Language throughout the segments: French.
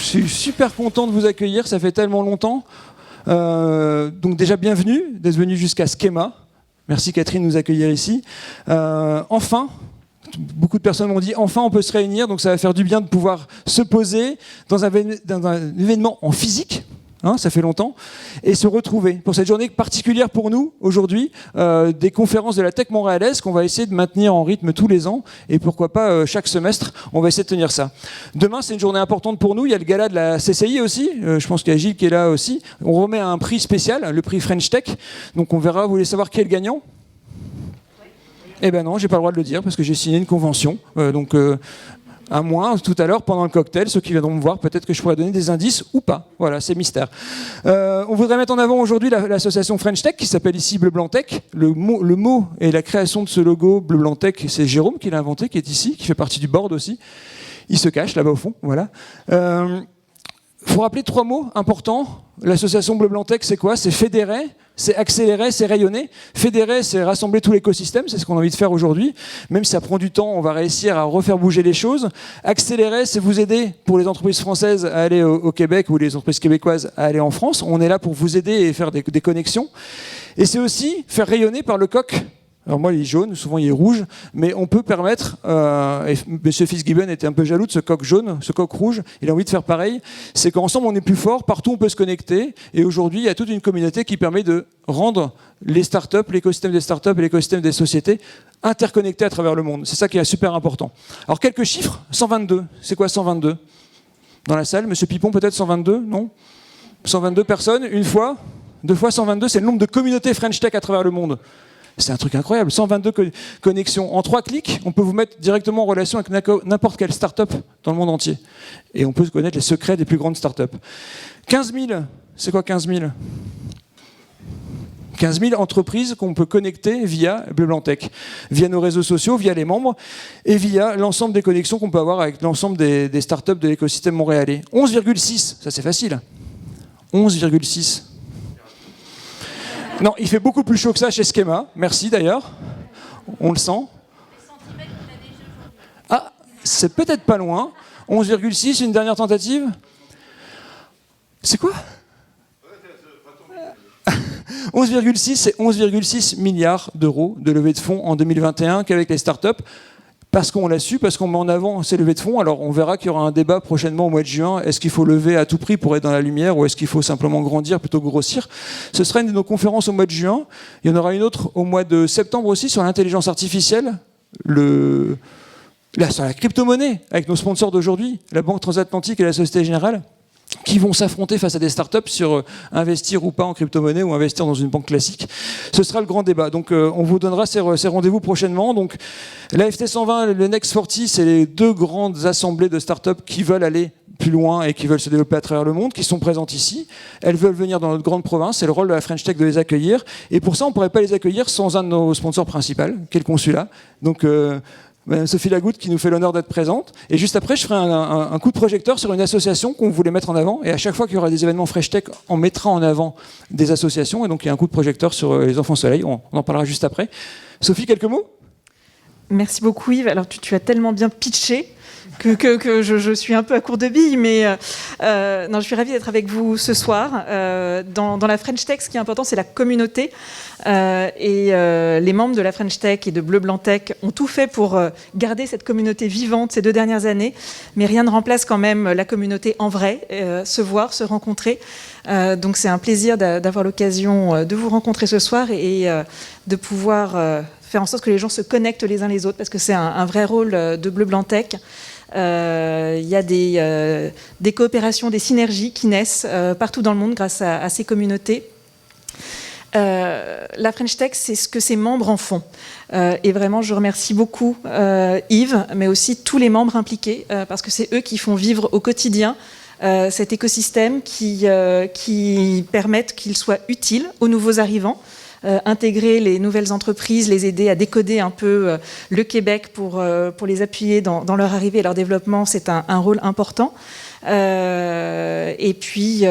Je suis super content de vous accueillir, ça fait tellement longtemps. Donc déjà bienvenue, d'être venu jusqu'à Schema. Merci Catherine de nous accueillir ici. Enfin, beaucoup de personnes m'ont dit enfin on peut se réunir, donc ça va faire du bien de pouvoir se poser dans un événement en physique. Hein, ça fait longtemps, et se retrouver pour cette journée particulière pour nous aujourd'hui, des conférences de la Tech montréalaise qu'on va essayer de maintenir en rythme tous les ans, et pourquoi pas chaque semestre, on va essayer de tenir ça. Demain, c'est une journée importante pour nous, il y a le gala de la CCI aussi, je pense qu'il y a Gilles qui est là aussi, on remet un prix spécial, le prix French Tech, donc on verra, vous voulez savoir qui est le gagnant ? Eh ben non, j'ai pas le droit de le dire parce que j'ai signé une convention, à moins, tout à l'heure, pendant le cocktail, ceux qui viendront me voir, peut-être que je pourrais donner des indices ou pas. Voilà, c'est mystère. On voudrait mettre en avant aujourd'hui l'association French Tech, qui s'appelle ici Bleu Blanc Tech. Le mot et la création de ce logo Bleu Blanc Tech, c'est Jérôme qui l'a inventé, qui est ici, qui fait partie du board aussi. Il se cache là-bas au fond, voilà. Faut rappeler 3 mots importants. L'association Bleu Blanc Tech, c'est quoi ? C'est fédérer, c'est accélérer, c'est rayonner. Fédérer, c'est rassembler tout l'écosystème, c'est ce qu'on a envie de faire aujourd'hui. Même si ça prend du temps, on va réussir à refaire bouger les choses. Accélérer, c'est vous aider pour les entreprises françaises à aller au Québec ou les entreprises québécoises à aller en France. On est là pour vous aider et faire des connexions. Et c'est aussi faire rayonner par le coq. Alors moi, il est jaune, souvent il est rouge, mais on peut permettre, et M. Fitzgibbon était un peu jaloux de ce coq jaune, ce coq rouge, il a envie de faire pareil, c'est qu'ensemble on est plus fort, partout on peut se connecter, et aujourd'hui il y a toute une communauté qui permet de rendre les startups, l'écosystème des startups et l'écosystème des sociétés interconnectés à travers le monde. C'est ça qui est super important. Alors quelques chiffres, 122, c'est quoi 122 ? Dans la salle, M. Pipon peut-être 122, non ? 122 personnes, une fois, 2 fois 122, c'est le nombre de communautés French Tech à travers le monde. C'est un truc incroyable, 122 connexions. En 3 clics, on peut vous mettre directement en relation avec n'importe quelle start-up dans le monde entier. Et on peut connaître les secrets des plus grandes start-up. 15 000, c'est quoi 15 000 ? 15 000 entreprises qu'on peut connecter via Bleu Blanc Tech, via nos réseaux sociaux, via les membres, et via l'ensemble des connexions qu'on peut avoir avec l'ensemble des start-up de l'écosystème montréalais. 11,6, ça c'est facile. 11,6. Non, il fait beaucoup plus chaud que ça chez Schema. Merci d'ailleurs. On le sent. Ah, c'est peut-être pas loin. 11,6, une dernière tentative. C'est quoi ? 11,6, c'est 11,6 milliards d'euros de levée de fonds en 2021 qu'avec les startups. Parce qu'on l'a su, parce qu'on met en avant ces levées de fonds. Alors on verra qu'il y aura un débat prochainement au mois de juin. Est-ce qu'il faut lever à tout prix pour être dans la lumière ou est-ce qu'il faut simplement grandir plutôt que grossir ? Ce sera une de nos conférences au mois de juin. Il y en aura une autre au mois de septembre aussi sur l'intelligence artificielle. Là, sur la crypto-monnaie, avec nos sponsors d'aujourd'hui, la Banque Transatlantique et la Société Générale, qui vont s'affronter face à des startups sur investir ou pas en crypto-monnaie ou investir dans une banque classique. Ce sera le grand débat. Donc on vous donnera ces rendez-vous prochainement. Donc l'AFT 120 et le Next 40, c'est les 2 grandes assemblées de startups qui veulent aller plus loin et qui veulent se développer à travers le monde, qui sont présentes ici. Elles veulent venir dans notre grande province. C'est le rôle de la French Tech de les accueillir. Et pour ça, on ne pourrait pas les accueillir sans un de nos sponsors principaux, qui est le consulat. Donc Madame Sophie Lagoutte qui nous fait l'honneur d'être présente. Et juste après, je ferai un coup de projecteur sur une association qu'on voulait mettre en avant. Et à chaque fois qu'il y aura des événements Fresh Tech, on mettra en avant des associations. Et donc, il y a un coup de projecteur sur les Enfants Soleil. On en parlera juste après. Sophie, quelques mots ? Merci beaucoup Yves. Alors tu as tellement bien pitché que je suis un peu à court de billes, mais non, je suis ravie d'être avec vous ce soir. Dans la French Tech, ce qui est important, c'est la communauté. Les membres de la French Tech et de Bleu Blanc Tech ont tout fait pour garder cette communauté vivante ces 2 dernières années, mais rien ne remplace quand même la communauté en vrai, se voir, se rencontrer. Donc c'est un plaisir d'avoir l'occasion de vous rencontrer ce soir et de pouvoir faire en sorte que les gens se connectent les uns les autres, parce que c'est un vrai rôle de Bleu Blanc Tech. Il y a des coopérations, des synergies qui naissent partout dans le monde grâce à ces communautés. La French Tech, c'est ce que ses membres en font. Et vraiment, je remercie beaucoup Yves, mais aussi tous les membres impliqués, parce que c'est eux qui font vivre au quotidien cet écosystème qui permettent qu'il soit utile aux nouveaux arrivants. Intégrer les nouvelles entreprises, les aider à décoder un peu le Québec pour les appuyer dans leur arrivée et leur développement, c'est un rôle important. Et puis,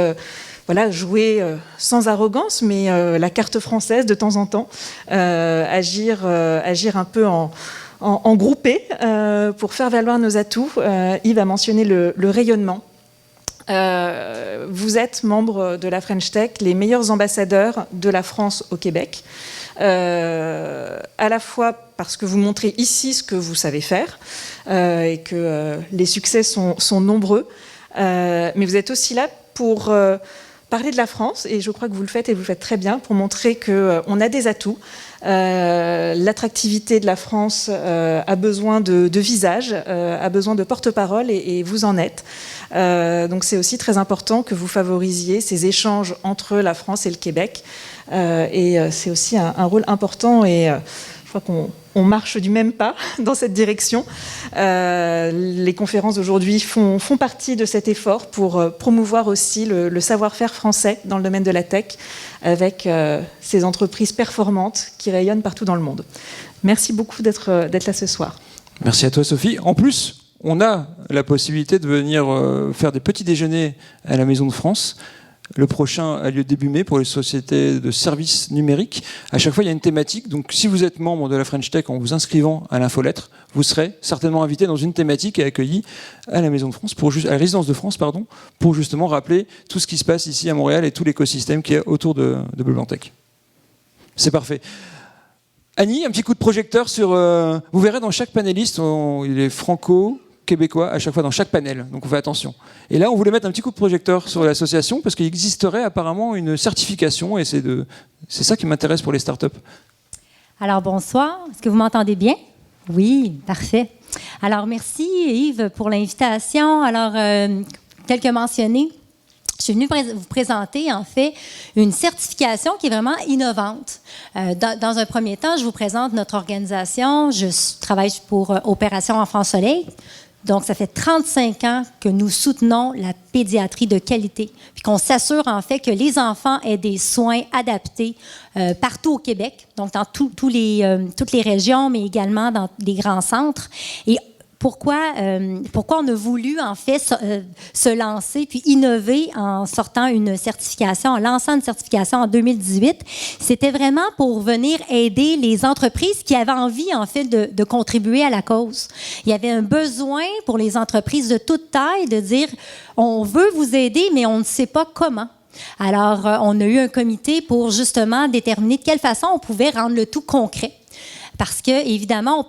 voilà, jouer sans arrogance, mais la carte française de temps en temps, agir un peu en groupé pour faire valoir nos atouts. Yves a mentionné le rayonnement. vous êtes membre de la French Tech, les meilleurs ambassadeurs de la France au Québec, à la fois parce que vous montrez ici ce que vous savez faire et que les succès sont nombreux, mais vous êtes aussi là pour parler de la France, et je crois que vous le faites et vous le faites très bien, pour montrer qu'on a des atouts. L'attractivité de la France a besoin de visages, a besoin de porte-parole, et vous en êtes. Donc c'est aussi très important que vous favorisiez ces échanges entre la France et le Québec. Et c'est aussi un rôle important, et je crois qu'on marche du même pas dans cette direction. Les conférences d'aujourd'hui font partie de cet effort pour promouvoir aussi le savoir-faire français dans le domaine de la tech, avec ces entreprises performantes qui rayonnent partout dans le monde. Merci beaucoup d'être là ce soir. Merci à toi, Sophie. En plus, on a la possibilité de venir faire des petits déjeuners à la Maison de France. Le prochain a lieu début mai pour les sociétés de services numériques. À chaque fois, il y a une thématique. Donc, si vous êtes membre de la French Tech en vous inscrivant à l'infolettre, vous serez certainement invité dans une thématique et accueilli à la Maison de France, à la Résidence de France, pour justement rappeler tout ce qui se passe ici à Montréal et tout l'écosystème qui est autour de Bleu Blanc Tech. C'est parfait. Annie, un petit coup de projecteur sur... vous verrez dans chaque panéliste, il est franco-québécois à chaque fois dans chaque panel, donc on fait attention. Et là, on voulait mettre un petit coup de projecteur sur l'association parce qu'il existerait apparemment une certification, et c'est ça qui m'intéresse pour les startups. Alors, bonsoir. Est-ce que vous m'entendez bien? Oui, parfait. Alors, merci Yves pour l'invitation. Alors, tel que mentionné, je suis venue vous présenter, en fait, une certification qui est vraiment innovante. Dans un premier temps, je vous présente notre organisation. Je travaille pour Opération Enfant Soleil. Donc, ça fait 35 ans que nous soutenons la pédiatrie de qualité, puis qu'on s'assure, en fait, que les enfants aient des soins adaptés partout au Québec, donc dans toutes les régions, mais également dans les grands centres. Et pourquoi on a voulu, en fait, se lancer puis innover en sortant une certification, en lançant une certification en 2018? C'était vraiment pour venir aider les entreprises qui avaient envie, en fait, de contribuer à la cause. Il y avait un besoin pour les entreprises de toute taille de dire « on veut vous aider, mais on ne sait pas comment ». Alors, on a eu un comité pour justement déterminer de quelle façon on pouvait rendre le tout concret. Parce que, évidemment,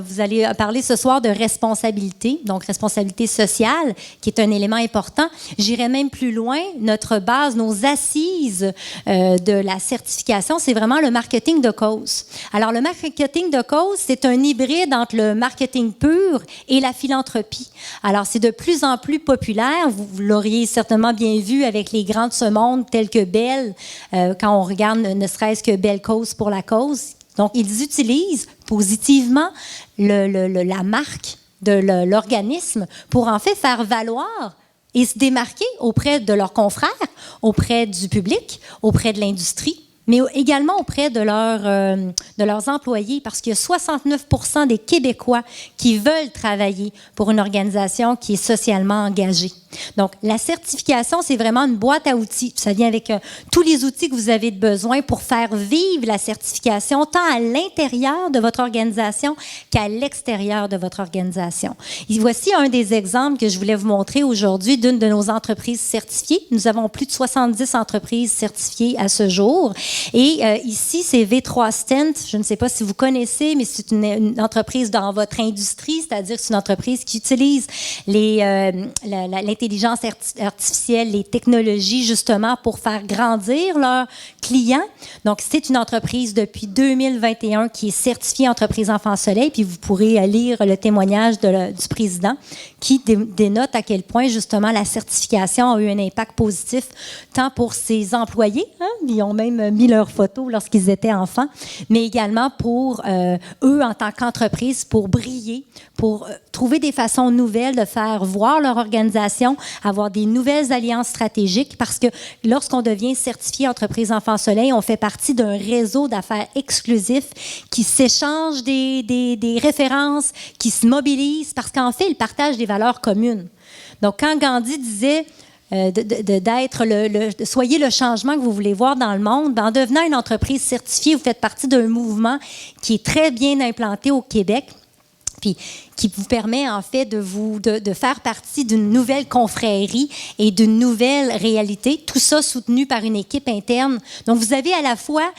vous allez parler ce soir de responsabilité, donc responsabilité sociale, qui est un élément important. J'irai même plus loin. Notre base, nos assises de la certification, c'est vraiment le marketing de cause. Alors, le marketing de cause, c'est un hybride entre le marketing pur et la philanthropie. Alors, c'est de plus en plus populaire. Vous l'auriez certainement bien vu avec les grands de ce monde, tels que Bell, quand on regarde ne serait-ce que Bell Cause pour la cause. Donc, ils utilisent positivement la marque de l'organisme pour en fait faire valoir et se démarquer auprès de leurs confrères, auprès du public, auprès de l'industrie, mais également auprès de leurs employés, parce qu'il y a 69% des Québécois qui veulent travailler pour une organisation qui est socialement engagée. Donc, la certification, c'est vraiment une boîte à outils. Ça vient avec tous les outils que vous avez besoin pour faire vivre la certification, tant à l'intérieur de votre organisation qu'à l'extérieur de votre organisation. Et voici un des exemples que je voulais vous montrer aujourd'hui d'une de nos entreprises certifiées. Nous avons plus de 70 entreprises certifiées à ce jour. Et ici, c'est V3 Stent. Je ne sais pas si vous connaissez, mais c'est une entreprise dans votre industrie, c'est-à-dire que c'est une entreprise qui utilise l'intelligence artificielle, les technologies, justement, pour faire grandir leurs clients. Donc, c'est une entreprise depuis 2021 qui est certifiée Entreprise Enfant Soleil, puis vous pourrez lire le témoignage du président qui dénote à quel point, justement, la certification a eu un impact positif, tant pour ses employés, ils ont même mis leurs photos lorsqu'ils étaient enfants, mais également pour eux, en tant qu'entreprise, pour briller, pour trouver des façons nouvelles de faire voir leur organisation, avoir des nouvelles alliances stratégiques, parce que lorsqu'on devient certifié Entreprise Enfant Soleil, on fait partie d'un réseau d'affaires exclusif qui s'échange des références, qui se mobilise, parce qu'en fait, ils partagent des valeurs communes. Donc, quand Gandhi disait soyez le changement que vous voulez voir dans le monde, en devenant une entreprise certifiée, vous faites partie d'un mouvement qui est très bien implanté au Québec. puis qui vous permet en fait de faire partie d'une nouvelle confrérie et d'une nouvelle réalité. Tout ça soutenu par une équipe interne. Donc, vous avez à la fois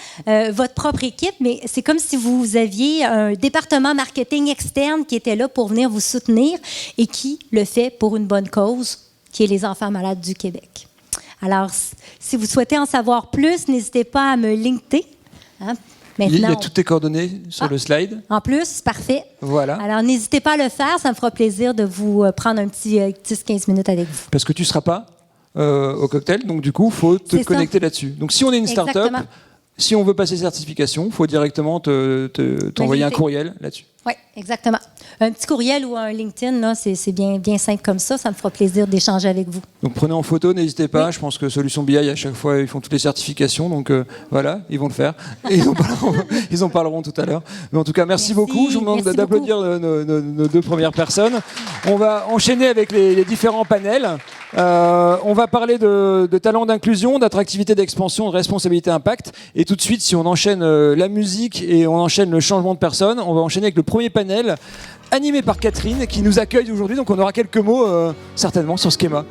votre propre équipe, mais c'est comme si vous aviez un département marketing externe qui était là pour venir vous soutenir et qui le fait pour une bonne cause, qui est les enfants malades du Québec. Alors, si vous souhaitez en savoir plus, n'hésitez pas à me linker. Hein? Maintenant, il y a toutes tes coordonnées sur le slide. En plus, parfait. Voilà. Alors, n'hésitez pas à le faire. Ça me fera plaisir de vous prendre un petit 10-15 minutes avec vous. Parce que tu ne seras pas au cocktail, donc du coup, il faut te connecter là-dessus. Donc, si on est une start-up, si on veut passer certification, il faut directement t'envoyer un courriel là-dessus. Oui, exactement. Un petit courriel ou un LinkedIn, là, c'est bien, bien simple comme ça. Ça me fera plaisir d'échanger avec vous. Donc prenez en photo, n'hésitez pas. Oui. Je pense que Solution BI, à chaque fois, ils font toutes les certifications. Donc voilà, ils vont le faire. Et ils en parleront tout à l'heure. Mais en tout cas, merci beaucoup. Je vous demande d'applaudir nos deux premières personnes. On va enchaîner avec les différents panels. On va parler de talent d'inclusion, d'attractivité, d'expansion, de responsabilité impact. Et tout de suite, si on enchaîne la musique et on enchaîne le changement de personne, on va enchaîner avec le premier panel animé par Catherine qui nous accueille aujourd'hui. Donc on aura quelques mots certainement sur Schema.